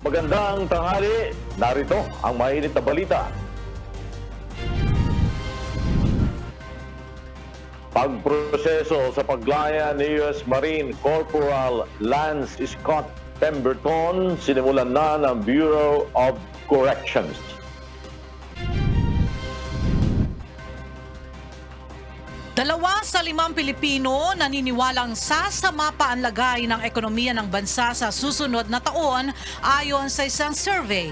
Magandang tanghali, narito ang mainit na balita. Pagproseso sa paglaya ni U.S. Marine Corporal Lance Scott Pemberton, sinimulan na ng Bureau of Corrections. Dalawa sa 5 Pilipino naniniwalang sasama pa ang lagay ng ekonomiya ng bansa sa susunod na taon ayon sa isang survey.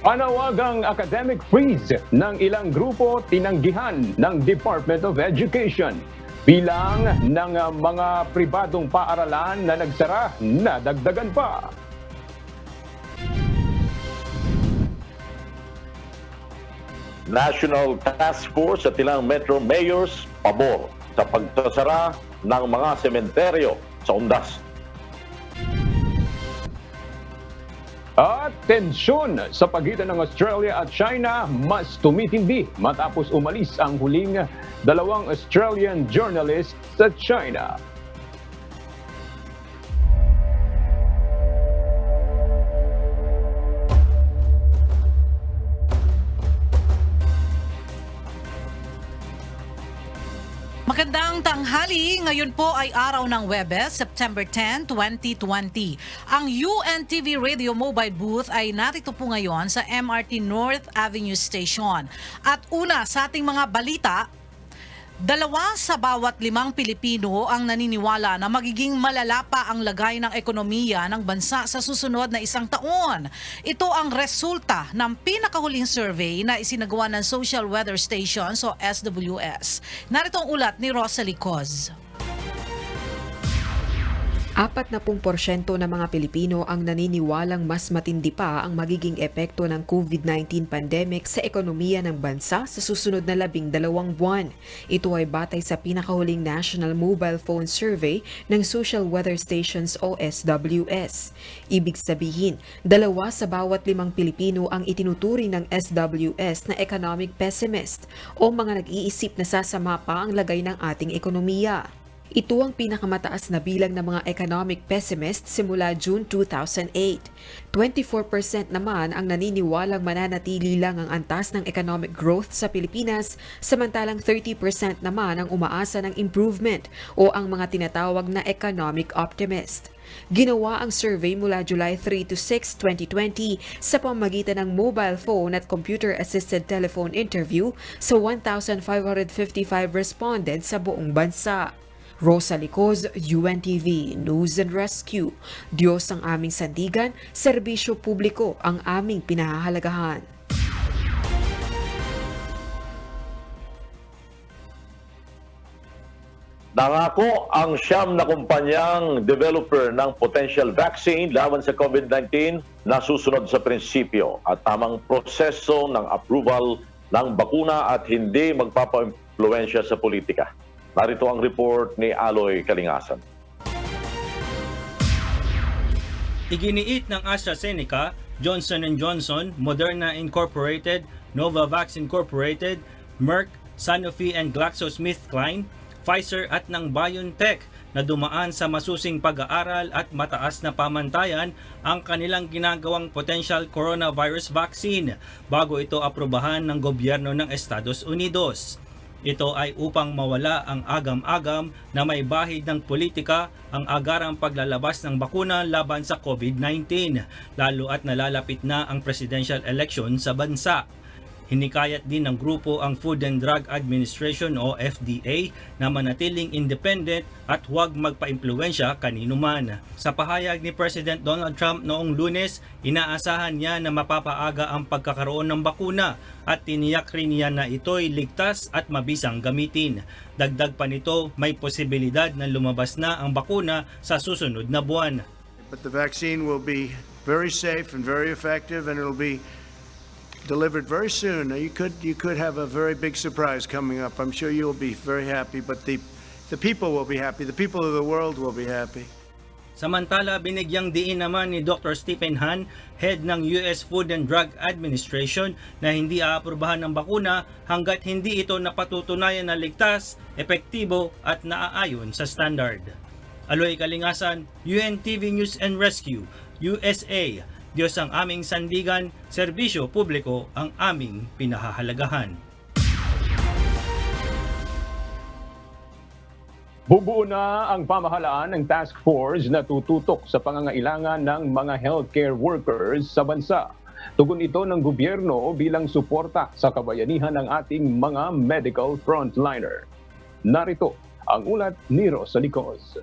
Panawagang academic freeze ng ilang grupo tinanggihan ng Department of Education. Bilang ng mga pribadong paaralan na nagsara, nadagdagan pa. National Task Force at ilang Metro Mayors pabor sa pagsasara ng mga sementeryo sa Undas. At tensyon sa pagitan ng Australia at China mas tumitindi matapos umalis ang huling 2 Australian journalists sa China. Magandang tanghali, ngayon po ay araw ng Webes, September 10, 2020. Ang UNTV Radio Mobile Booth ay narito po ngayon sa MRT North Avenue Station. At una sa ating mga balita, 2 sa bawat 5 Pilipino ang naniniwala na magiging malala pa ang lagay ng ekonomiya ng bansa sa susunod na isang taon. Ito ang resulta ng pinakahuling survey na isinagawa ng Social Weather Station o SWS. Narito ang ulat ni Rosalie Coz. 40% ng mga Pilipino ang naniniwalang mas matindi pa ang magiging epekto ng COVID-19 pandemic sa ekonomiya ng bansa sa susunod na 12 buwan. Ito ay batay sa pinakahuling National Mobile Phone Survey ng Social Weather Stations o SWS. Ibig sabihin, 2 sa bawat 5 Pilipino ang itinuturing ng SWS na economic pessimist o mga nag-iisip na sasama pa ang lagay ng ating ekonomiya. Ito ang pinakamataas na bilang ng mga economic pessimists simula June 2008. 24% naman ang naniniwalang mananatili lang ang antas ng economic growth sa Pilipinas, samantalang 30% naman ang umaasa ng improvement o ang mga tinatawag na economic optimist. Ginawa ang survey mula July 3 to 6, 2020 sa pamamagitan ng mobile phone at computer-assisted telephone interview sa 1,555 respondents sa buong bansa. Rosalie Coz, UNTV News and Rescue. Diyos ang aming sandigan, serbisyo publiko ang aming pinahahalagahan. Nangako ang 9 na kumpanyang developer ng potential vaccine laban sa COVID-19 na susunod sa prinsipyo at tamang proseso ng approval ng bakuna at hindi magpapa-impluwensya sa politika. Narito ang report ni Aloy Kalingasan. Iginiit ng AstraZeneca, Johnson & Johnson, Moderna Incorporated, Novavax Incorporated, Merck, Sanofi and GlaxoSmithKline, Pfizer at ng BioNTech na dumaan sa masusing pag-aaral at mataas na pamantayan ang kanilang ginagawang potential coronavirus vaccine bago ito aprobahan ng gobyerno ng Estados Unidos. Ito ay upang mawala ang agam-agam na may bahid ng politika ang agarang paglalabas ng bakuna laban sa COVID-19, lalo at nalalapit na ang presidential election sa bansa. Hinikayat din ng grupo ang Food and Drug Administration o FDA na manatiling independent at huwag magpa-impluwensya kanino man. Sa pahayag ni President Donald Trump noong Lunes, inaasahan niya na mapapaaga ang pagkakaroon ng bakuna at tiniyak rin niya na ito'y ligtas at mabisang gamitin. Dagdag pa nito, may posibilidad na lumabas na ang bakuna sa susunod na buwan. But the vaccine will be very safe and very effective, and it'll be delivered very soon. You could have a very big surprise coming up. I'm sure you'll be very happy, but the people will be happy. The people of the world will be happy. Samantala, binigyang diin naman ni Dr. Stephen Hahn, head ng US Food and Drug Administration, na hindi aaprubahan ng bakuna hanggat hindi ito napatutunayan na ligtas, epektibo at naaayon sa standard. Aloy Kalingasan, UNTV News and Rescue, USA. Diyos ang aming sandigan, serbisyo publiko ang aming pinahahalagahan. Bubuo na ang pamahalaan ng task force na tututok sa pangangailangan ng mga healthcare workers sa bansa. Tugon ito ng gobyerno bilang suporta sa kabayanihan ng ating mga medical frontliner. Narito ang ulat ni Rosa Licos.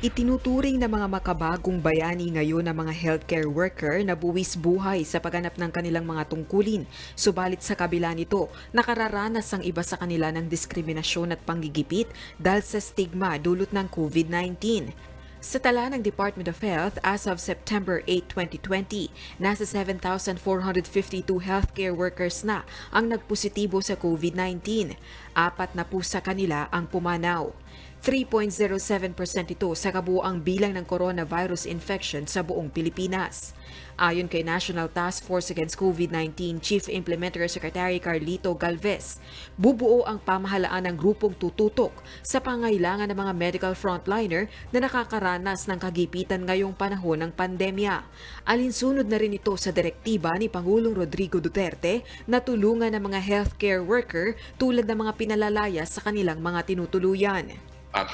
Itinuturing ng mga makabagong bayani ngayon ng mga healthcare worker na buwis buhay sa pagganap ng kanilang mga tungkulin. Subalit sa kabila nito, nakararanas ang iba sa kanila ng diskriminasyon at panggigipit dahil sa stigma dulot ng COVID-19. Sa tala ng Department of Health, as of September 8, 2020, nasa 7,452 healthcare workers na ang nagpositibo sa COVID-19. 4 na po sa kanila ang pumanaw. 3.07% ito sa kabuuang bilang ng coronavirus infection sa buong Pilipinas. Ayon kay National Task Force Against COVID-19 Chief Implementary Secretary Carlito Galvez, bubuo ang pamahalaan ng grupong tututok sa pangailangan ng mga medical frontliner na nakakaranas ng kagipitan ngayong panahon ng pandemya. Alinsunod na rin ito sa direktiba ni Pangulong Rodrigo Duterte na tulungan ng mga healthcare worker tulad ng mga pinalalaya sa kanilang mga tinutuluyan. At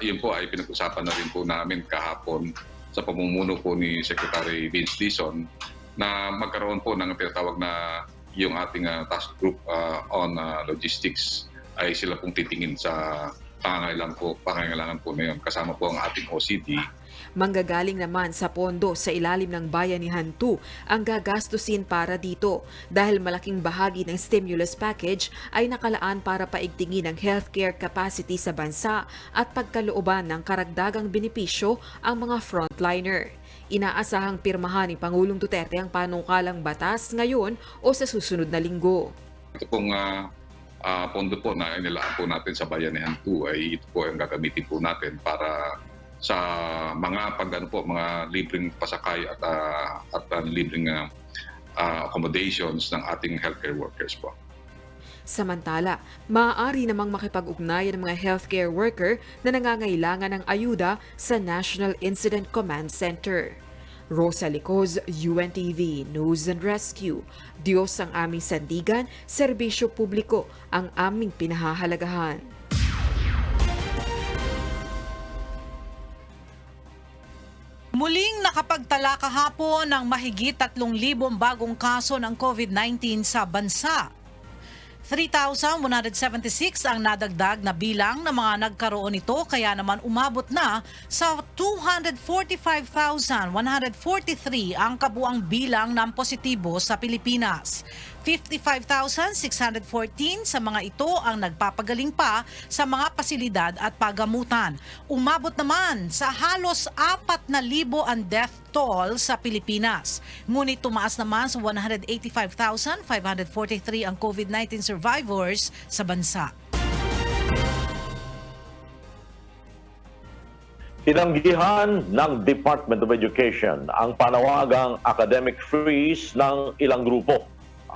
yun po ay pinag-usapan na rin po namin kahapon sa pamumuno po ni Secretary Vince Dizon na magkaroon po ng tinatawag na yung ating task group on logistics ay sila pong titingin sa pangangailangan po na yun. Kasama po ang ating OCD. Manggagaling naman sa pondo sa ilalim ng Bayanihan 2 ang gagastusin para dito dahil malaking bahagi ng stimulus package ay nakalaan para paigtingin ang healthcare capacity sa bansa at pagkalooban ng karagdagang benepisyo ang mga frontliner. Inaasahang pirmahan ni Pangulong Duterte ang panukalang batas ngayon o sa susunod na linggo. Ito pong pondo po na inilaan po natin sa Bayanihan 2 ay ito po ang gagamitin po natin para sa mga mga libreng pasakay at libreng accommodations ng ating healthcare workers po. Samantala, maaari namang makipag-ugnayan ng mga healthcare worker na nangangailangan ng ayuda sa National Incident Command Center. Rosa Licos, UNTV News and Rescue. Diyos ang aming sandigan, serbisyo publiko ang aming pinahahalagahan. Muling nakapagtala kahapon ng mahigit 3,000 bagong kaso ng COVID-19 sa bansa. 3,176 ang nadagdag na bilang ng mga nagkaroon nito kaya naman umabot na sa 245,143 ang kabuang bilang ng positibo sa Pilipinas. 55,614 sa mga ito ang nagpapagaling pa sa mga pasilidad at pagamutan. Umabot naman sa halos 4,000 ang death toll sa Pilipinas. Ngunit tumaas naman sa 185,543 ang COVID-19 survivors sa bansa. Tinanggihan ng Department of Education ang panawagang academic freeze ng ilang grupo.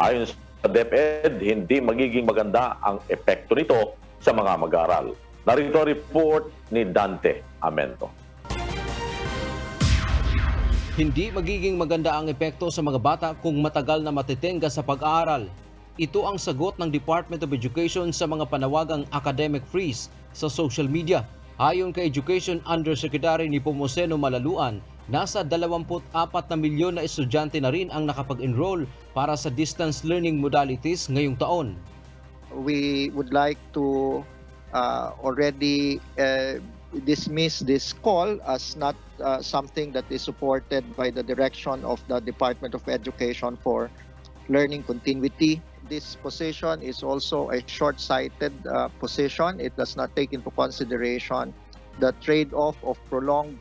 Ayon sa DepEd, hindi magiging maganda ang epekto nito sa mga mag-aaral. Narito ang report ni Dante Amento. Hindi magiging maganda ang epekto sa mga bata kung matagal na matitenga sa pag-aaral. Ito ang sagot ng Department of Education sa mga panawagang academic freeze sa social media. Ayon kay Education Undersecretary ni Pomoceno Malaluan, nasa 24 na milyon na estudyante na rin ang nakapag-enroll para sa distance learning modalities ngayong taon. We would like to already dismiss this call as not something that is supported by the direction of the Department of Education for learning continuity. This position is also a short-sighted position. It does not take into consideration the trade-off of prolonged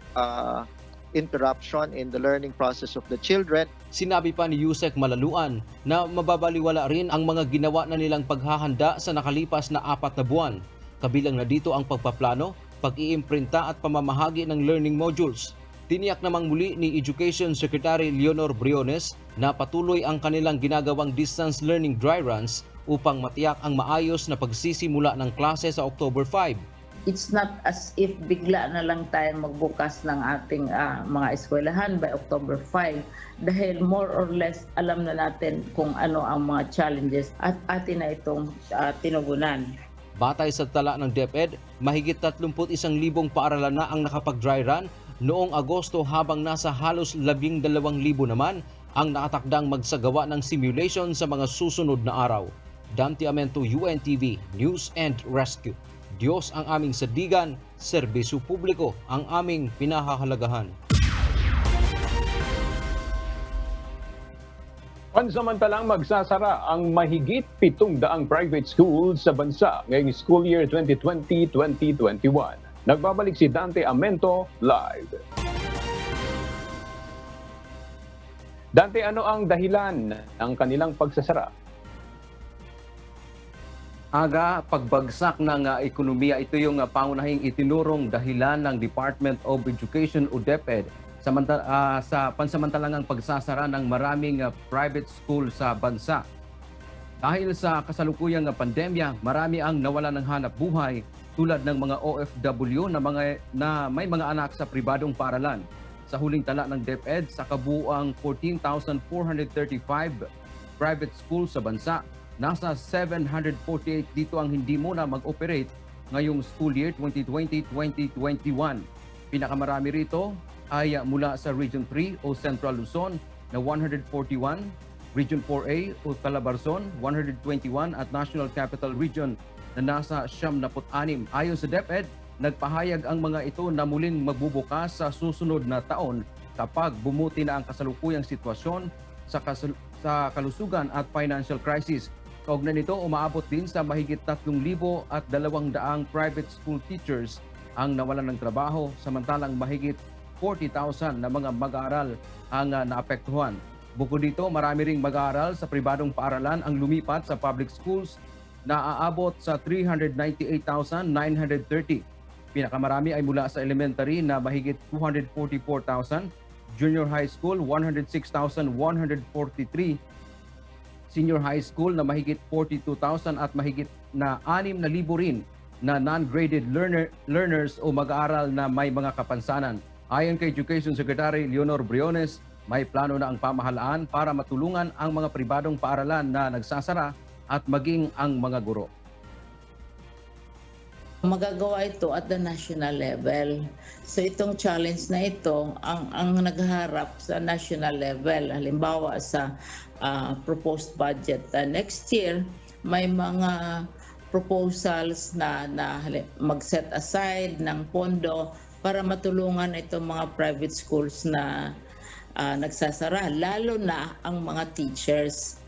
interruption in the learning process of the children. Sinabi pa ni Yusek Malaluan na mababaliwala rin ang mga ginawa na nilang paghahanda sa nakalipas na 4 na buwan. Kabilang na dito ang pagpaplano, pag-iimprinta at pamamahagi ng learning modules. Tiniyak namang muli ni Education Secretary Leonor Briones na patuloy ang kanilang ginagawang distance learning dry runs upang matiyak ang maayos na pagsisimula ng klase sa October 5. it's not as if bigla na lang tayong magbukas ng ating mga eskwelahan by October 5 dahil more or less alam na natin kung ano ang mga challenges at atin na itong tinugunan. Batay sa tala ng DepEd, mahigit 31,000 paaralan na ang nakapag-dry run noong Agosto habang nasa halos 12,000 naman ang nakatakdang magsagawa ng simulation sa mga susunod na araw. Dante Amento, UNTV, News and Rescue. Diyos ang aming sandigan, serbisyo publiko ang aming pinahahalagahan. Pansamantalang magsasara ang mahigit 700 private schools sa bansa ngayong school year 2020-2021. Nagbabalik si Dante Amento live. Dante, ano ang dahilan ng kanilang pagsasara? Aga, pagbagsak ng ekonomiya, ito yung pangunahing itinurong dahilan ng Department of Education o DepEd sa pansamantalang pagsasara ng maraming private school sa bansa. Dahil sa kasalukuyang pandemya, marami ang nawalan ng hanap buhay tulad ng mga OFW na may mga anak sa pribadong paaralan. Sa huling tala ng DepEd, sa kabuuang 14,435 private schools sa bansa, nasa 748 dito ang hindi muna mag-operate ngayong school year 2020-2021. Pinakamarami rito ay mula sa Region 3 o Central Luzon na 141, Region 4A o Calabarzon 121 at National Capital Region na nasa 76. Ayon sa DepEd, nagpahayag ang mga ito na muling magbubukas sa susunod na taon kapag bumuti na ang kasalukuyang sitwasyon sa kalusugan at financial crisis. Kaugnay nito, umaabot din sa mahigit 3,200 private school teachers ang nawalan ng trabaho, samantalang mahigit 40,000 na mga mag-aaral ang naapektuhan. Bukod dito, marami ring mag-aaral sa pribadong paaralan ang lumipat sa public schools na aabot sa 398,930. Pinakamarami ay mula sa elementary na mahigit 244,000, junior high school 106,143, senior high school na mahigit 42,000 at mahigit na 6,000 rin na non-graded learners o mag-aaral na may mga kapansanan. Ayon kay Education Secretary Leonor Briones, may plano na ang pamahalaan para matulungan ang mga pribadong paaralan na nagsasara at maging ang mga guro. Magagawa ito at the national level. So itong challenge na ito, ang naghaharap sa national level, halimbawa sa proposed budget next year, may mga proposals na mag-set aside ng pondo para matulungan itong mga private schools na nagsasara, lalo na ang mga teachers.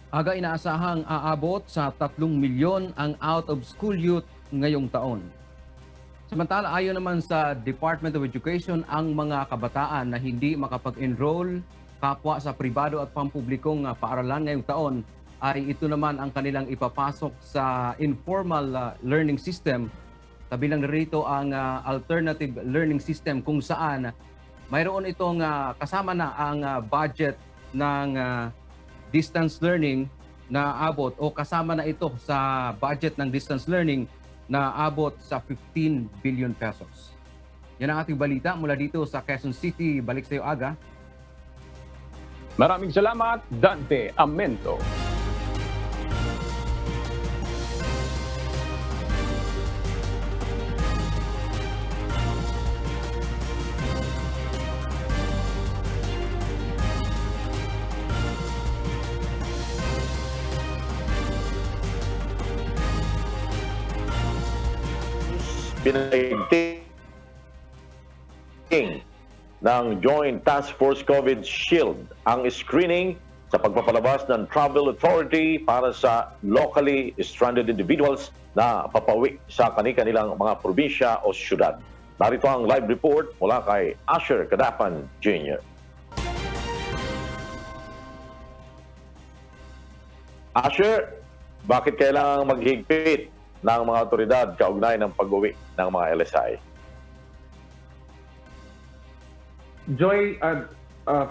Aga inaasahang aabot sa 3 milyon ang out-of-school youth ngayong taon. Samantala, ayon naman sa Department of Education, ang mga kabataan na hindi makapag-enroll kapwa sa pribado at pampublikong paaralan ngayong taon ay ito naman ang kanilang ipapasok sa informal learning system. Kabilang rito ang alternative learning system kung saan mayroon itong kasama na ang budget ng distance learning na abot o kasama na ito sa budget ng distance learning na abot sa 15 billion pesos. Yan ang ating balita mula dito sa Quezon City. Balik sa iyo, Aga. Maraming salamat, Dante Amento. Pinaigting ng Joint Task Force COVID Shield ang screening sa pagpapalabas ng Travel Authority para sa locally stranded individuals na papawi sa kanilang mga probinsya o syudad. Narito ang live report mula kay Asher Kadapan Jr. Asher, bakit kailangang maghigpit ng mga otoridad kaugnay ng pag-uwi ng mga LSI? Joy,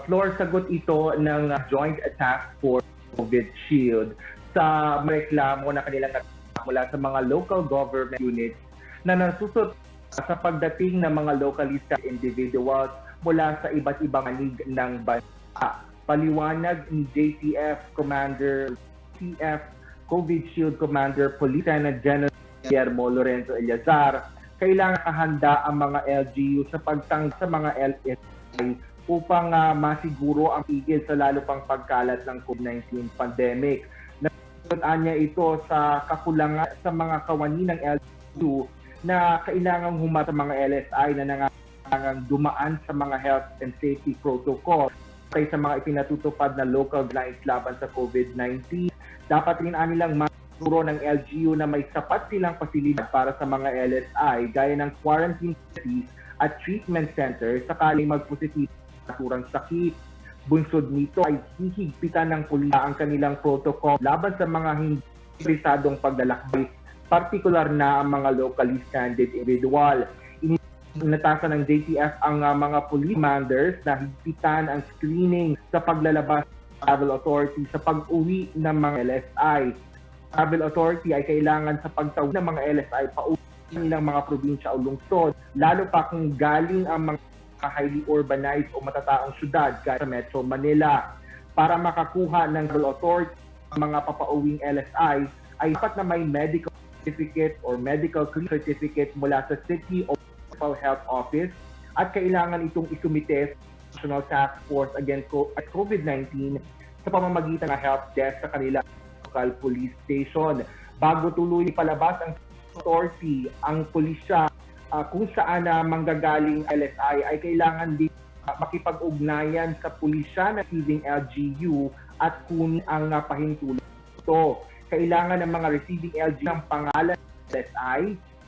floor sagot ito ng Joint Task Force COVID Shield sa reklamo na kanilang mula sa mga local government units na nasusunod sa pagdating ng mga localista individuals mula sa iba't ibang panig ng bansa. Paliwanag ni JTF Commander, CF COVID Shield Commander, Lieutenant General Guillermo Lorenzo Eliazar, kailangan handa ang mga LGU sa pagtang sa mga LSI upang masiguro ang pigil sa lalo pang pagkalat ng COVID-19 pandemic. Nasunod niya ito sa kakulangan sa mga kawani ng LGU na kailangang humata mga LSI na nangangailangang dumaan sa mga health and safety protocol kaysa mga ipinatutupad na local guidelines laban sa COVID-19. Dapat rin nilang masiguro ng LGU na may sapat silang pasilidad para sa mga LSI gaya ng quarantine facilities at treatment centers sakaling magpositive naturang sakit. Bunsod nito ay hihigpitan ng pulisya ang kanilang protocol laban sa mga hindi prisadong paglalakbay, partikular na ang mga locally stranded individual. Inatasan ng JTF ang mga police commanders na higpitan ang screening sa paglalabas ng travel authority sa pag-uwi ng mga LSI. Travel authority ay kailangan sa pagtawid ng mga LSI pauwi ng mga probinsya o lungsod, lalo pa kung galing ang mga highly urbanized o matataong syudad gaya sa Metro Manila. Para makakuha ng travel authority ang mga papauwing LSI ay dapat na may medical certificate or medical clean certificate mula sa City o Municipal Health Office at kailangan itong isumite sa National Task Force Against COVID-19 sa pamamagitan ng help desk sa kanilang local police station. Bago tuloy palabas ang authority, ang pulisya kung saan manggagaling LSI ay kailangan din makipag-ugnayan sa pulisya na receiving LGU at kunin ang pahintulot ito. Kailangan ng mga receiving LGU ng pangalan ng LSI,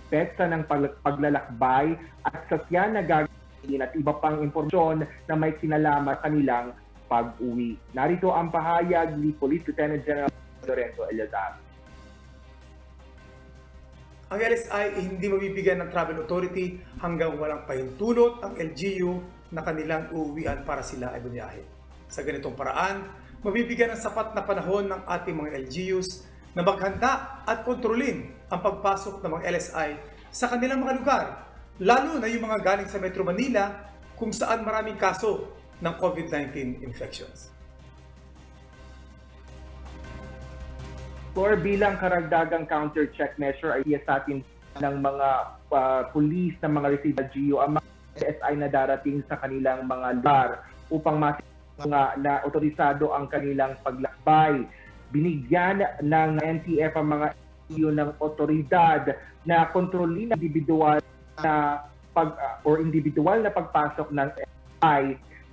petsa ng paglalakbay at sasyan na gagawin at iba pang impormasyon na may kinalaman kanilang pag-uwi. Narito ang pahayag ni Police Lieutenant General Lorenzo Eliazar. Ang LSI ay hindi mabibigyan ng travel authority hanggang walang pahintulot ang LGU na kanilang uuwian para sila ay bumiyahe. Sa ganitong paraan, mabibigyan ng sapat na panahon ng ating mga LGUs na maghanda at kontrolin ang pagpasok ng mga LSI sa kanilang mga lugar, lalo na yung mga galing sa Metro Manila kung saan maraming kaso ng COVID-19 infections. Or bilang karagdagang counter-check measure ay sa atin ng mga police ng mga received LGU ang mga LSI na darating sa kanilang mga lugar upang masiguro na otorisado ang kanilang paglakbay. Binigyan ng NTF ang mga LGU ng otoridad na kontrolin ang individual na individual na pagpasok ng LSI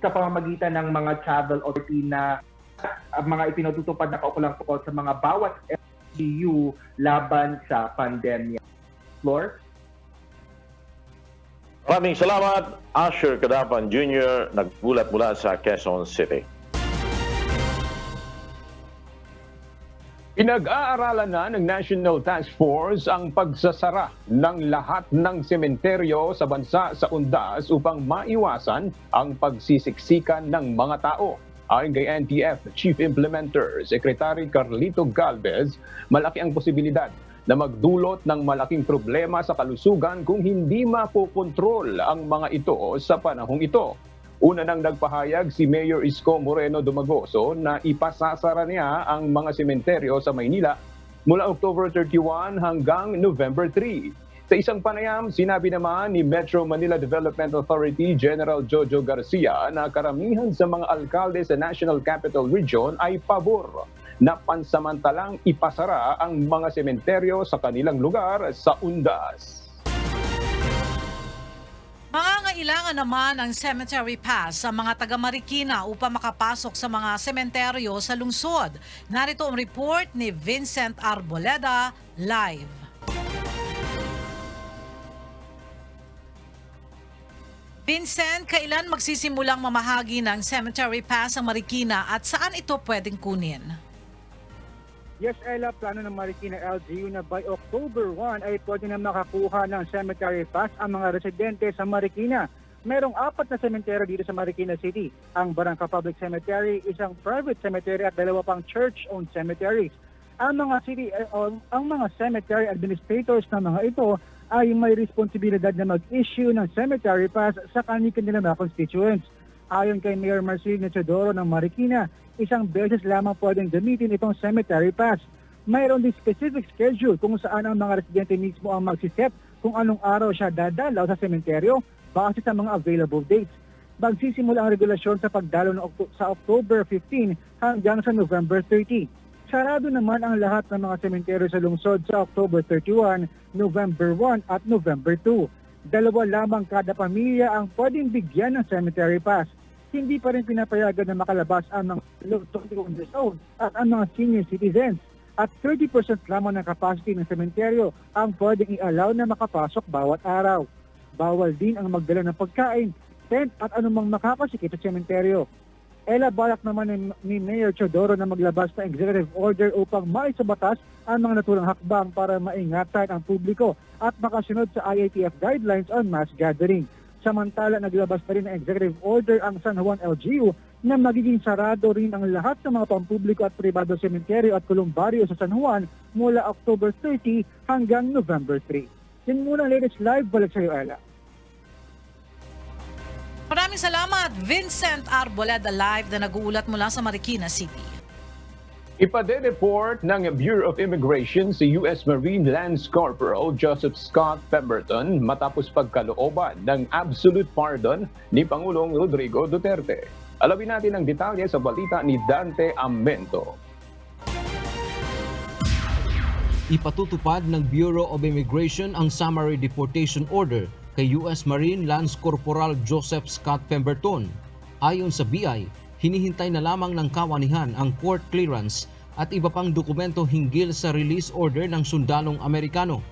sa pamamagitan ng mga travel authority na mga ipinatutupad na kaukulang tukol sa mga bawat LGU laban sa pandemya. Floor? Maraming salamat, Asher Cadapan Jr., nagbulat mula sa Quezon City. Pinag-aaralan na ng National Task Force ang pagsasara ng lahat ng sementeryo sa bansa sa undas upang maiwasan ang pagsisiksikan ng mga tao. Ayon kay NTF Chief Implementer Secretary Carlito Galvez, malaki ang posibilidad na magdulot ng malaking problema sa kalusugan kung hindi mapokontrol ang mga ito sa panahong ito. Una nang nagpahayag si Mayor Isko Moreno Dumagoso na ipasasara niya ang mga sementeryo sa Maynila mula October 31 hanggang November 3. Sa isang panayam, sinabi naman ni Metro Manila Development Authority General Jojo Garcia na karamihan sa mga alkalde sa National Capital Region ay pabor na pansamantalang ipasara ang mga sementeryo sa kanilang lugar sa undas. Mangangailangan naman ng cemetery pass sa mga taga Marikina upang makapasok sa mga sementeryo sa lungsod. Narito ang report ni Vincent Arboleda live. Vincent, kailan magsisimulang mamahagi ng cemetery pass ang Marikina at saan ito pwedeng kunin? Yes, Ella, plano ng Marikina LGU na by October 1 ay pwede na makakuha ng cemetery pass ang mga residente sa Marikina. Merong 4 na cemetery dito sa Marikina City. Ang Barangka Public Cemetery, isang private cemetery at 2 pang church-owned cemeteries. ang mga cemetery administrators na mga ito ay may responsibilidad na mag-issue ng cemetery pass sa kanilang mga constituents. Ayon kay Mayor Marcelino Teodoro ng Marikina, isang beses lamang pwedeng gamitin itong cemetery pass. Mayroon din specific schedule kung saan ang mga residente mismo ang magsiset kung anong araw siya dadalaw sa sementeryo base sa mga available dates. Magsisimula ang regulasyon sa pagdalaw sa October 15 hanggang sa November 30. Sarado naman ang lahat ng mga sementeryo sa lungsod sa October 31, November 1 at November 2. 2 lamang kada pamilya ang pwedeng bigyan ng cemetery pass. Hindi pa rin pinapayagan na makalabas ang mga below 21 years old at ang mga senior citizens. At 30% lamang ng capacity ng sementeryo ang pwedeng i-allow na makapasok bawat araw. Bawal din ang magdala ng pagkain, tent at anumang makapasikip sa sementeryo. Balak naman ni Mayor Teodoro na maglabas ng executive order upang maisabatas ang mga naturang hakbang para maingatan ang publiko at makasunod sa IATF guidelines on mass gathering. Samantala, naglabas na rin ng executive order ang San Juan LGU na magiging sarado rin ang lahat ng mga pampubliko at pribado sementeryo at kolumbaryo sa San Juan mula October 30 hanggang November 3. Yan muna ang latest live. Balik sa iyo, Ella. Maraming salamat, Vincent Arboleda live na nag-uulat mula sa Marikina City. Ipade-report ng Bureau of Immigration si U.S. Marine Lance Corporal Joseph Scott Pemberton matapos pagkalooban ng absolute pardon ni Pangulong Rodrigo Duterte. Alamin natin ang detalye sa balita ni Dante Amento. Ipatutupad ng Bureau of Immigration ang summary deportation order kay U.S. Marine Lance Corporal Joseph Scott Pemberton. Ayon sa BI, hinihintay na lamang ng kawanihan ang court clearance at iba pang dokumento hinggil sa release order ng sundalong Amerikano.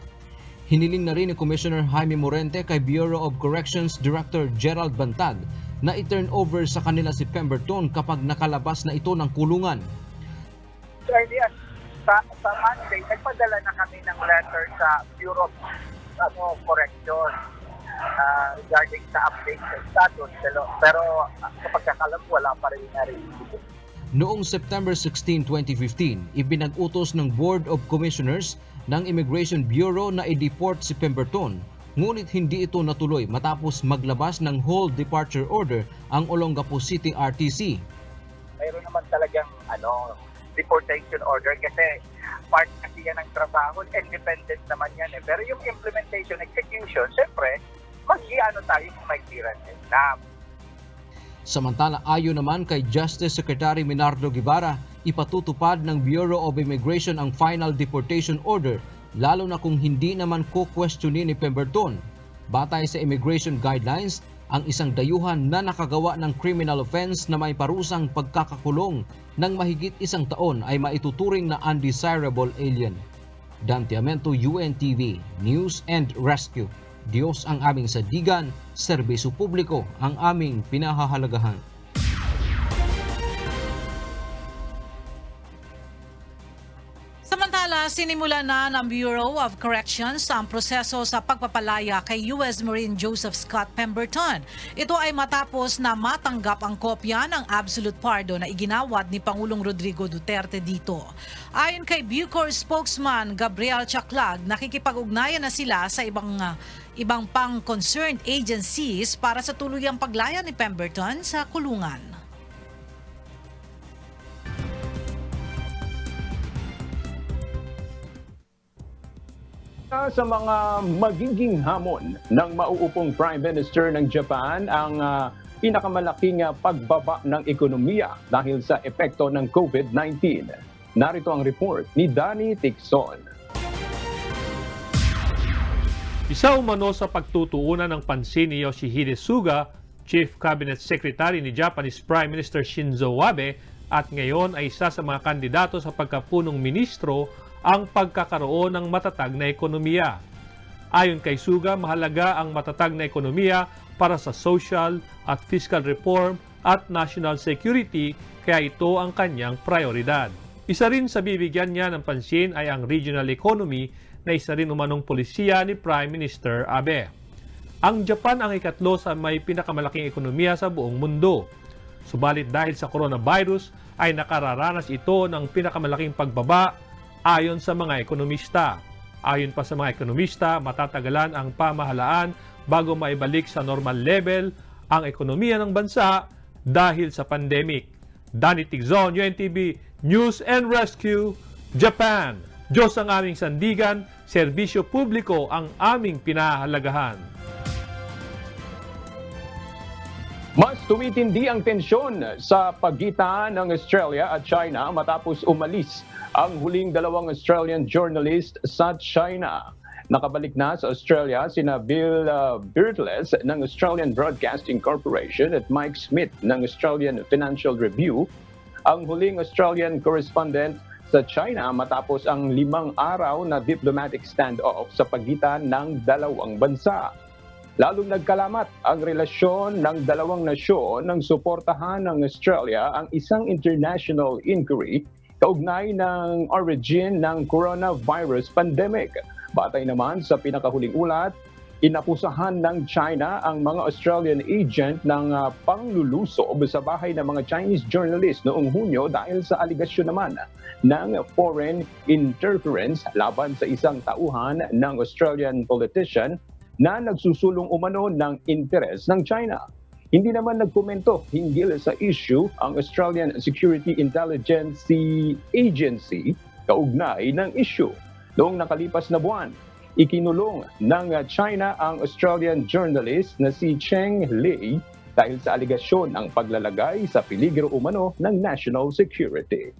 Hiniling na rin ni Commissioner Jaime Morente kay Bureau of Corrections Director Gerald Bantag na i-turn over sa kanila si Pemberton kapag nakalabas na ito ng kulungan. So earlier, sa Monday, nagpadala na kami ng letter sa Bureau of Corrections regarding sa update sa status. Pero sa pagkakalam, wala pa rin na-receive. Noong September 16, 2015, ipinag-utos ng Board of Commissioners ng Immigration Bureau na i-deport si Pemberton. Ngunit hindi ito natuloy matapos maglabas ng hold departure order ang Olongapo City RTC. Mayroon naman talagang deportation order kasi part kasi yan ng trabaho, independent naman yan eh. Pero yung implementation, execution, syempre, tayo kung may clearance exam. Samantala, ayon naman kay Justice Secretary Minardo Guevara, ipatutupad ng Bureau of Immigration ang final deportation order lalo na kung hindi naman ko-questionin ni Pemberton. Batay sa immigration guidelines, ang isang dayuhan na nakagawa ng criminal offense na may parusang pagkakakulong ng mahigit 1 taon ay maituturing na undesirable alien. Dante Amento, UNTV, News and Rescue. Diyos ang aming sadigan, serbisyo publiko ang aming pinahahalagahan. Samantala, sinimula na ng Bureau of Corrections ang proseso sa pagpapalaya kay U.S. Marine Joseph Scott Pemberton. Ito ay matapos na matanggap ang kopya ng absolute pardon na iginawad ni Pangulong Rodrigo Duterte dito. Ayon kay Bucor spokesman Gabriel Chaclag, nakikipag-ugnayan na sila sa ibang pang concerned agencies para sa tuluyang paglaya ni Pemberton sa kulungan. Sa mga magiging hamon ng mauupong Prime Minister ng Japan ang pinakamalaking pagbaba ng ekonomiya dahil sa epekto ng COVID-19. Narito ang report ni Danny Ticson. Isa umano sa pagtutuunan ng pansin ni Yoshihide Suga, Chief Cabinet Secretary ni Japanese Prime Minister Shinzo Abe, at ngayon ay isa sa mga kandidato sa pagkapunong ministro ang pagkakaroon ng matatag na ekonomiya. Ayon kay Suga, mahalaga ang matatag na ekonomiya para sa social at fiscal reform at national security, kaya ito ang kanyang prioridad. Isa rin sa bibigyan niya ng pansin ay ang regional economy na isa rin umanong polisiya ni Prime Minister Abe. Ang Japan ang ikatlo sa may pinakamalaking ekonomiya sa buong mundo. Subalit dahil sa coronavirus ay nakararanas ito ng pinakamalaking pagbaba ayon sa mga ekonomista. Ayon pa sa mga ekonomista, matatagalan ang pamahalaan bago maibalik sa normal level ang ekonomiya ng bansa dahil sa pandemic. Danny Tigzon, UNTV News and Rescue, Japan. Diyos ang aming sandigan, serbisyo publiko ang aming pinahahalagahan. Mas tumitindi ang tensyon sa pagitan ng Australia at China matapos umalis ang huling dalawang Australian journalist sa China. Nakabalik na sa Australia sina Bill Birtles ng Australian Broadcasting Corporation at Mike Smith ng Australian Financial Review, ang huling Australian correspondent sa China matapos ang 5 araw na diplomatic standoff sa pagitan ng dalawang bansa. Lalong nagkalamat ang relasyon ng dalawang nasyon nang suportahan ng Australia ang isang international inquiry kaugnay ng origin ng coronavirus pandemic. Batay naman sa pinakahuling ulat, inakusahan ng China ang mga Australian agent ng panglulusob sa bahay ng mga Chinese journalist noong Hunyo dahil sa aligasyon naman ng foreign interference laban sa isang tauhan ng Australian politician na nagsusulong umano ng interes ng China. Hindi naman nagkomento hinggil sa issue ang Australian Security Intelligence Agency kaugnay ng issue. Noong nakalipas na buwan, ikinulong ng China ang Australian journalist na si Cheng Lei dahil sa aligasyon ng paglalagay sa peligro umano ng national security.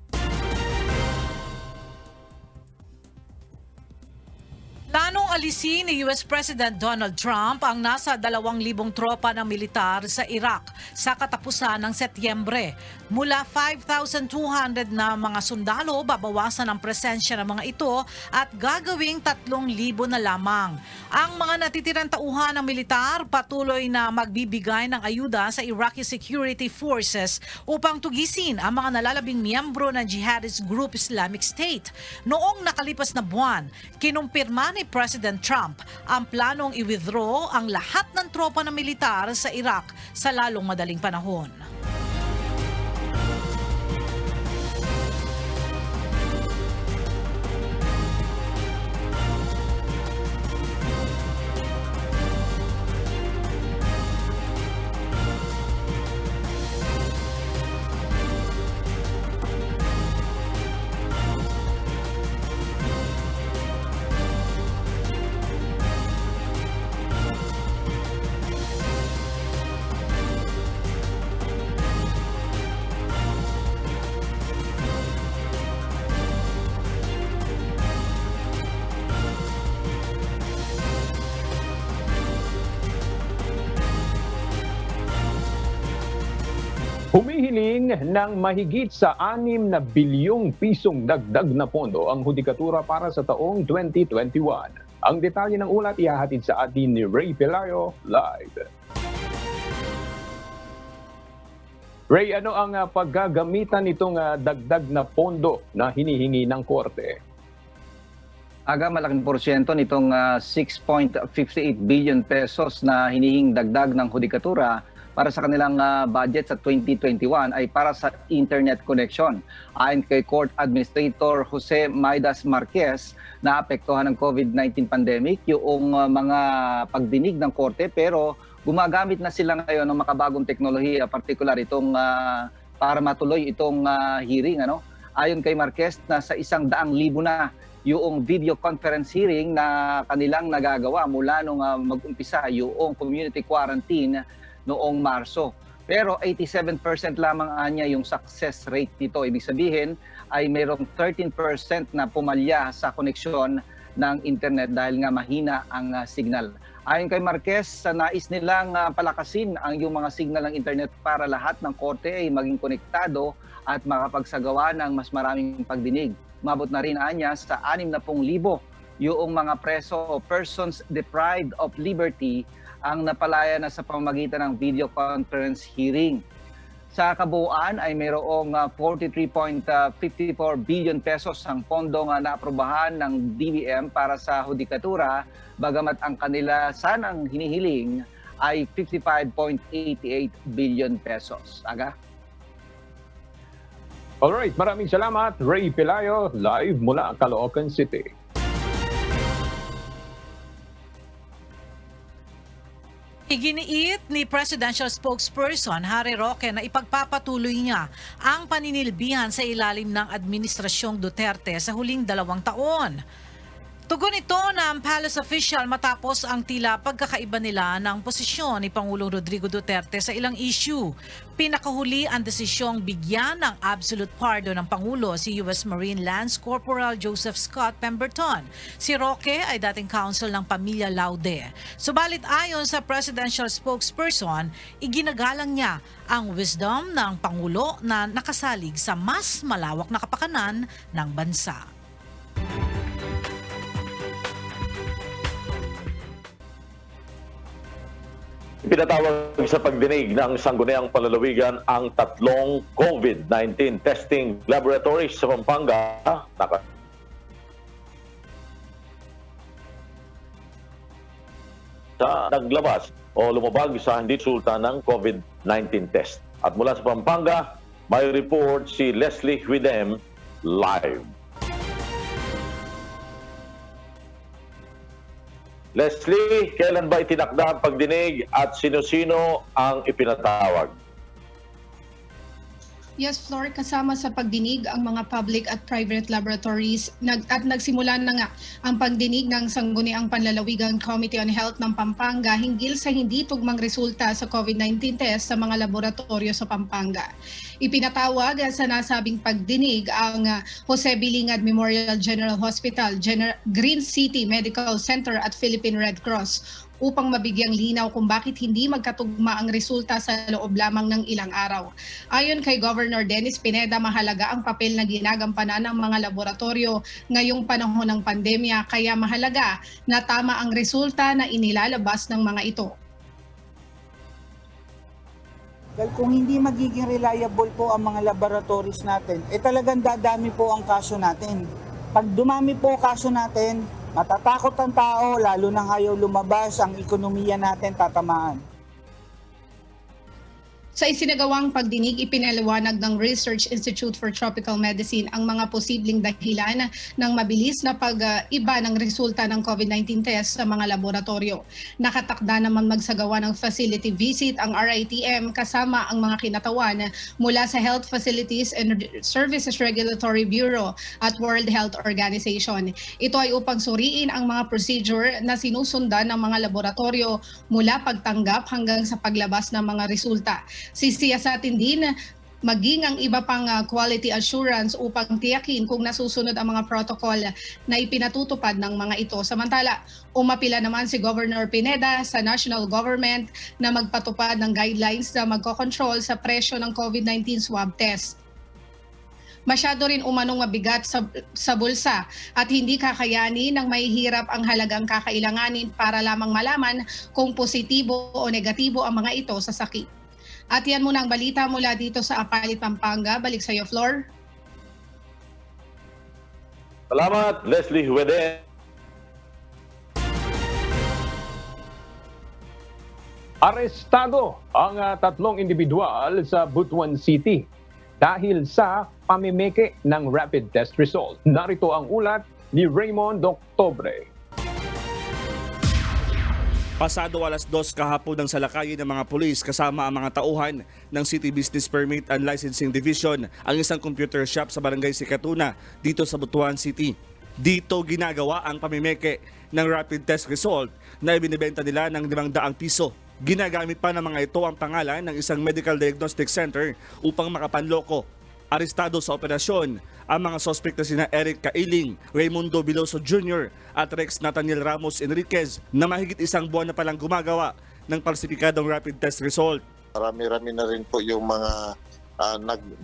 Planong alisin ni US President Donald Trump ang nasa 2,000 tropa ng militar sa Iraq sa katapusan ng Setyembre. Mula 5,200 na mga sundalo, babawasan ang presensya ng mga ito at gagawing 3,000 na lamang. Ang mga natitirang tauhan ng militar patuloy na magbibigay ng ayuda sa Iraqi Security Forces upang tugisin ang mga nalalabing miyembro ng jihadist group Islamic State. Noong nakalipas na buwan, kinumpirma ni President Trump ang planong i-withdraw ang lahat ng tropa ng militar sa Iraq sa lalong madaling panahon. Humihiling ng mahigit sa 6 na bilyong pisong dagdag na pondo ang hudikatura para sa taong 2021. Ang detalye ng ulat ihahatid sa atin ni Ray Pelayo live. Ray, ano ang paggagamitan nitong dagdag na pondo na hinihingi ng korte? Malaking porsyento nitong 6.58 billion pesos na hinihing dagdag ng hudikatura para sa kanilang budget sa 2021 ay para sa internet connection. Ayon kay Court Administrator Jose Maidas Marquez, naapektuhan ng COVID-19 pandemic yung mga pagdinig ng korte, pero gumagamit na sila ngayon ng makabagong teknolohiya, particular itong para matuloy itong hearing. Ayon kay Marquez, nasa 100,000 na yung video conference hearing na kanilang nagagawa mula nung mag-umpisa yung community quarantine noong Marso. Pero 87% lamang anya yung success rate nito. Ibig sabihin ay mayroong 13% na pumalya sa koneksyon ng internet dahil nga mahina ang signal. Ayon kay Marquez, nais nilang palakasin ang yung mga signal ng internet para lahat ng korte ay maging konektado at makapagsagawa ng mas maraming pagdinig. Umabot na rin anya sa 60,000 yung mga preso o persons deprived of liberty ang napalaya na sa pamamagitan ng video conference hearing. Sa kabuuan ay mayroong 43.54 billion pesos ang pondong naaprubahan ng DBM para sa hudikatura, bagamat ang kanila sanang hinihiling ay 55.88 billion pesos. Alright, maraming salamat. Ray Pelayo, live mula Caloocan City. Iginiit ni Presidential Spokesperson Harry Roque na ipagpapatuloy niya ang paninilbihan sa ilalim ng Administrasyong Duterte sa huling 2 taon. Tugon ito ng palace official matapos ang tila pagkakaiba nila ng posisyon ni Pangulong Rodrigo Duterte sa ilang issue. Pinakahuli ang desisyong bigyan ng absolute pardon ng Pangulo si U.S. Marine Lance Corporal Joseph Scott Pemberton. Si Roque ay dating counsel ng pamilya Laude. Subalit ayon sa presidential spokesperson, iginagalang niya ang wisdom ng Pangulo na nakasalig sa mas malawak na kapakanan ng bansa. Pinatawag sa pagdinig ng Sangguniang Panlalawigan ang 3 COVID-19 testing laboratories sa Pampanga naglabas o lumabag sa hindi resulta ng COVID-19 test. At mula sa Pampanga, may report si Leslie Huidem live. Leslie, kailan ba itinakda ang pagdinig at sino-sino ang ipinatawag? Yes, Flor, kasama sa pagdinig ang mga public at private laboratories at nagsimula na nga ang pagdinig ng Sangguniang Panlalawigan Committee on Health ng Pampanga hinggil sa hindi tugmang resulta sa COVID-19 test sa mga laboratorio sa Pampanga. Ipinatawag sa nasabing pagdinig ang Jose Bilingad Memorial General Hospital, Green City Medical Center at Philippine Red Cross upang mabigyang linaw kung bakit hindi magkatugma ang resulta sa loob lamang ng ilang araw. Ayon kay Governor Dennis Pineda, mahalaga ang papel na ginagampanan ng mga laboratorio ngayong panahon ng pandemya, kaya mahalaga na tama ang resulta na inilalabas ng mga ito. Dahil kung hindi magiging reliable po ang mga laboratories natin, talagang dadami po ang kaso natin. Pag dumami po kaso natin, matatakot ang tao, lalo nang ayaw lumabas, ang ekonomiya natin tatamaan. Sa isinagawang pagdinig, ipinaliwanag ng Research Institute for Tropical Medicine ang mga posibleng dahilan ng mabilis na pag-iba ng resulta ng COVID-19 test sa mga laboratorio. Nakatakda naman magsagawa ng facility visit ang RITM kasama ang mga kinatawan mula sa Health Facilities and Services Regulatory Bureau at World Health Organization. Ito ay upang suriin ang mga procedure na sinusundan ng mga laboratorio mula pagtanggap hanggang sa paglabas ng mga resulta. Sisiyasatin din maging ang iba pang quality assurance upang tiyakin kung nasusunod ang mga protocol na ipinatutupad ng mga ito. Samantala, umapila naman si Governor Pineda sa national government na magpatupad ng guidelines na magkocontrol sa presyo ng COVID-19 swab test. Masyado rin umanong mabigat sa bulsa at hindi kakayanin ng mahihirap ang halagang kakailanganin para lamang malaman kung positibo o negatibo ang mga ito sa sakit. At yan muna ang balita mula dito sa Apalit, Pampanga. Balik sa iyo, Flor. Salamat, Leslie Huede. Arestado ang 3 individual sa Butuan City dahil sa pamimeke ng rapid test result. Narito ang ulat ni Raymond Octobre. Pasado 2:00 kahapon ng salakayin ng mga pulis kasama ang mga tauhan ng City Business Permit and Licensing Division ang isang computer shop sa Barangay Sikatuna dito sa Butuan City. Dito ginagawa ang pamimeke ng rapid test result na ibinibenta nila ng 500 piso. Ginagamit pa ng mga ito ang pangalan ng isang medical diagnostic center upang makapanloko. Arestado sa operasyon ang mga sospek na sina Eric Cailing, Raimundo Biloso Jr. at Rex Nathaniel Ramos Enriquez na mahigit 1 buwan na palang gumagawa ng falsipikadong rapid test result. Marami-rami na rin po yung mga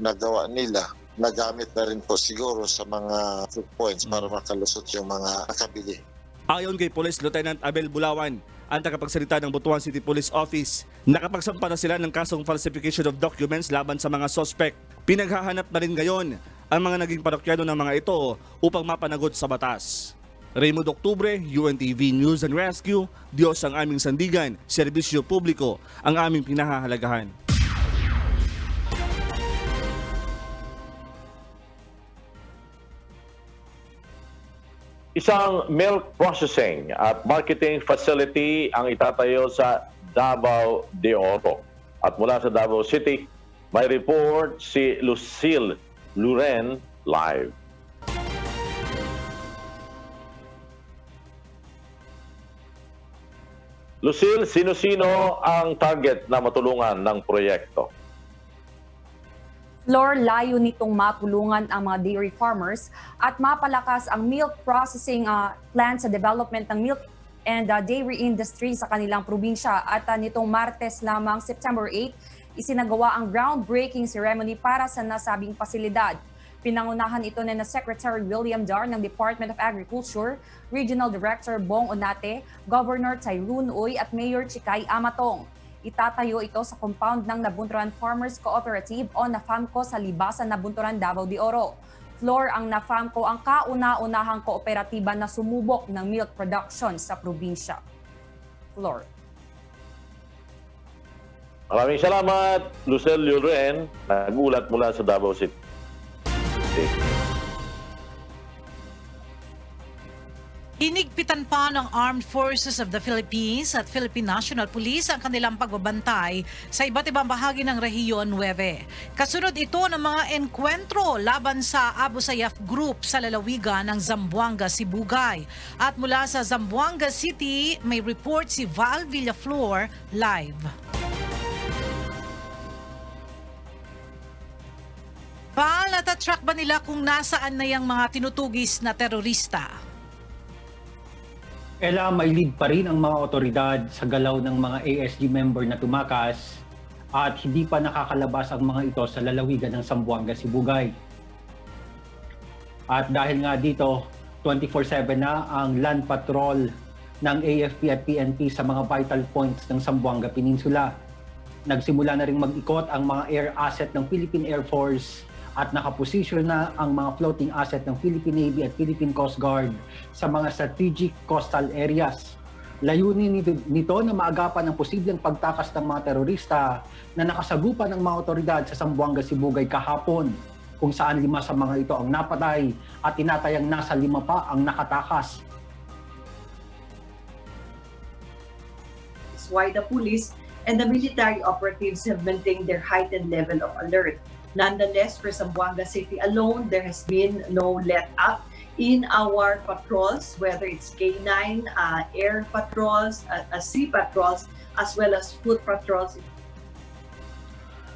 nagawa nila. Nagamit na rin po siguro sa mga points para makalusot yung mga nakabili. Ayon kay Police Lieutenant Abel Bulawan, ang tagapagsalita ng Butuan City Police Office, nakapagsampa na sila ng kasong falsification of documents laban sa mga suspect. Pinaghahanap na rin ngayon ang mga naging parokyano ng mga ito upang mapanagot sa batas. Raymond Octubre, UNTV News and Rescue, Diyos ang aming sandigan, serbisyo publiko ang aming pinahahalagahan. Isang milk processing at marketing facility ang itatayo sa Davao de Oro. At mula sa Davao City, may report si Lucille Luren live. Lucille, sino-sino ang target na matulungan ng proyekto? Flor, layo nitong matulungan ang mga dairy farmers at mapalakas ang milk processing plant sa development ng milk and dairy industry sa kanilang probinsya. At nitong Martes lamang, September 8, isinagawa ang groundbreaking ceremony para sa nasabing pasilidad. Pinangunahan ito na Secretary William Dar ng Department of Agriculture, Regional Director Bong Onate, Governor Tyrone Uy at Mayor Chikay Amatong. Itatayo ito sa compound ng Nabunturan Farmers Cooperative o NAFAMCO sa Libasan, Nabunturan, Davao de Oro. Flor, ang NAFAMCO ang kauna-unahang kooperatiba na sumubok ng milk production sa probinsya. Flor. Maraming salamat, Lucille Luren, nag-ulat mula sa Davao City. Hinigpitan pa ng Armed Forces of the Philippines at Philippine National Police ang kanilang pagbabantay sa iba't ibang bahagi ng Rehiyon 9. Kasunod ito ng mga enkwentro laban sa Abu Sayyaf Group sa lalawigan ng Zamboanga, Sibugay. At mula sa Zamboanga City, may report si Val Villaflor live. Val, natatrack ba nila kung nasaan na yung mga tinutugis na terorista? Ella, may lead pa rin ang mga otoridad sa galaw ng mga ASG member na tumakas at hindi pa nakakalabas ang mga ito sa lalawigan ng Zamboanga, Sibugay. At dahil nga dito, 24/7 na ang land patrol ng AFP at PNP sa mga vital points ng Zamboanga Peninsula. Nagsimula na rin mag-ikot ang mga air asset ng Philippine Air Force at nakaposisyon na ang mga floating asset ng Philippine Navy at Philippine Coast Guard sa mga strategic coastal areas. Layunin nito na maagapan ang posibleng pagtakas ng mga terorista na nakasagupan ng mga otoridad sa Zamboanga, Sibugay kahapon, kung saan 5 sa mga ito ang napatay at tinatayang nasa 5 pa ang nakatakas. That's why the police and the military operatives have maintained their heightened level of alert. Nonetheless, for Zamboanga City alone, there has been no let-up in our patrols, whether it's K9, air patrols, sea patrols, as well as foot patrols.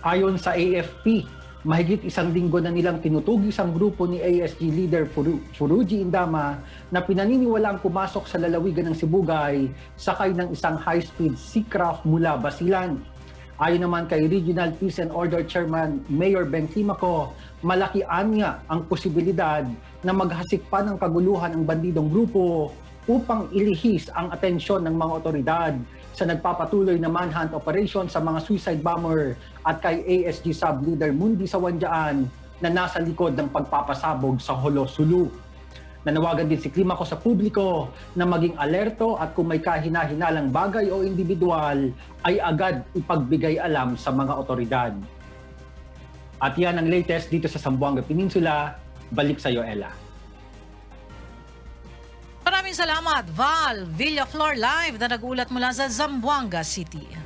Ayon sa AFP, mahigit 1 linggo na nilang tinutugis ang grupo ni ASG leader Furuji Indama na pinaniniwalaang pumasok sa lalawigan ng Sibugay sakay ng isang high-speed seacraft mula Basilan. Ayon naman kay Regional Peace and Order Chairman Mayor Ben Climaco, malaki anya ang posibilidad na maghasik pa ng kaguluhan ang bandidong grupo upang ilihis ang atensyon ng mga otoridad sa nagpapatuloy na manhunt operation sa mga suicide bomber at kay ASG Sub-Leader Mundi Sawanjaan na nasa likod ng pagpapasabog sa Holo, Sulu. Nanawagan din si Climaco sa publiko na maging alerto at kung may kahina-hinalang bagay o individual ay agad ipagbigay alam sa mga otoridad. At yan ang latest dito sa Zamboanga Peninsula. Balik sa iyo, Ella. Maraming salamat, Val Villaflor live na nag-ulat mula sa Zamboanga City.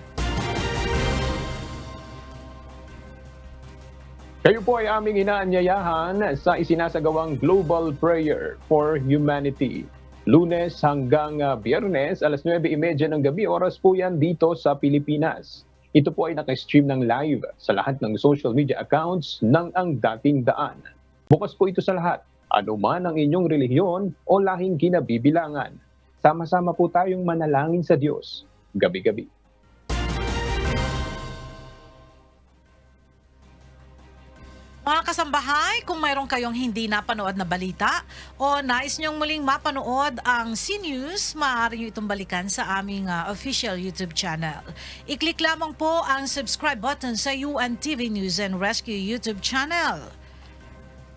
Kayo po ay aming inaanyayahan sa isinasagawang Global Prayer for Humanity. Lunes hanggang Biyernes, alas 9:30 ng gabi, oras po yan dito sa Pilipinas. Ito po ay naka-stream ng live sa lahat ng social media accounts ng Ang Dating Daan. Bukas po ito sa lahat, anuman ang inyong relihiyon o lahing kinabibilangan. Sama-sama po tayong manalangin sa Diyos, gabi-gabi. Mga kasambahay, kung mayroon kayong hindi napanood na balita o nais nyong muling mapanood ang CNews, maaari nyo itong balikan sa aming official YouTube channel. I-click lamang po ang subscribe button sa UNTV News and Rescue YouTube channel.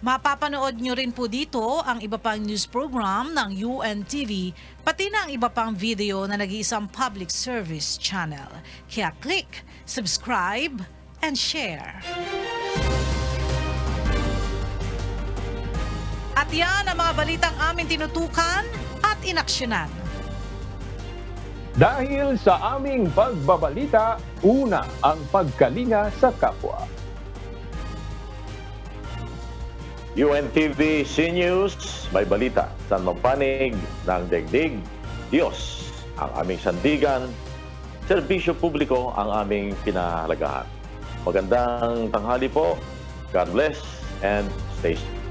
Mapapanood nyo rin po dito ang iba pang news program ng UNTV, pati na ang iba pang video na nag-iisang public service channel. Kaya click, subscribe, and share. At yan ang mga balitang aming tinutukan at inaksyonan. Dahil sa aming pagbabalita, una ang pagkalinga sa kapwa. UNTV C News, may balita. San mampanig ng daigdig, Diyos ang aming sandigan, serbisyo publiko ang aming pinahalagahan. Magandang tanghali po. God bless and stay safe.